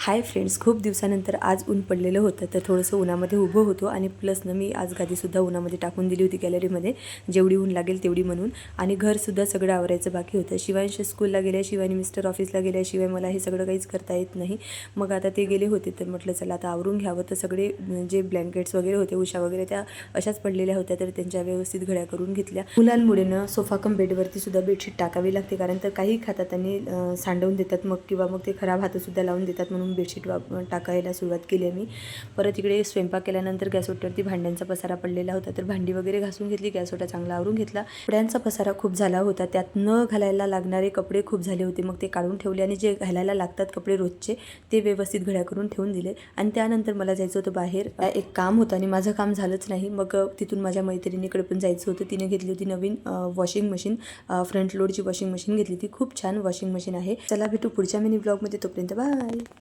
Hi friends, खूप दिवसानंतर आज ऊन पडलेलं होतं, तर थोडंसं उन्हामध्ये उभं होतो आणि प्लस ना मी आज गादीसुद्धा उन्हामध्ये टाकून दिली होती गॅलरीमध्ये, जेवढी ऊन लागेल तेवढी म्हणून. आणि घरसुद्धा सगळं आवरायचं बाकी होतं. शिवांश स्कूलला गेल्याशिवाय आणि मिस्टर ऑफिसला गेल्याशिवाय मला हे सगळं काहीच करता येत नाही. मग आता ते गेले होते तर म्हटलं चला आता आवरून घ्यावं. तर सगळे जे ब्लँकेट्स वगैरे होते, उषा वगैरे त्या अशाच पडलेल्या होत्या, तर त्यांच्या व्यवस्थित घड्या करून घेतल्या. मुलांमुळे ना सोफा कम बेडवरती सुद्धा बेडशीट टाकावी लागते, कारण तर काही खातात आणि सांडवून देतात मग, किंवा मग ते खराब हातसुद्धा लावून देतात, म्हणून बेडशीट टाकायला सुरुवात केली आहे मी. परत इकडे स्वयंपाक केल्यानंतर गॅसवरती भांड्यांचा पसारा पडलेला होता, तर भांडी वगैरे घासून घेतली, गॅसवटा चांगला आवरून घेतला. कपड्यांचा पसारा खूप झाला होता, त्यात न घालायला लागणारे कपडे खूप झाले होते, मग ते काढून ठेवले आणि जे घालायला लागतात कपडे रोजचे ते व्यवस्थित घड्या करून ठेवून दिले. आणि त्यानंतर मला जायचं होतं बाहेर, एक काम होतं आणि माझं काम झालंच नाही. मग तिथून माझ्या मैत्रिणीकडे पण जायचं होतं. तिने घेतली होती नवीन वॉशिंग मशीन, फ्रंट लोडची वॉशिंग मशीन घेतली ती. खूप छान वॉशिंग मशीन आहे. चला भेटू पुढच्या मिनी ब्लॉगमध्ये, तोपर्यंत बाय.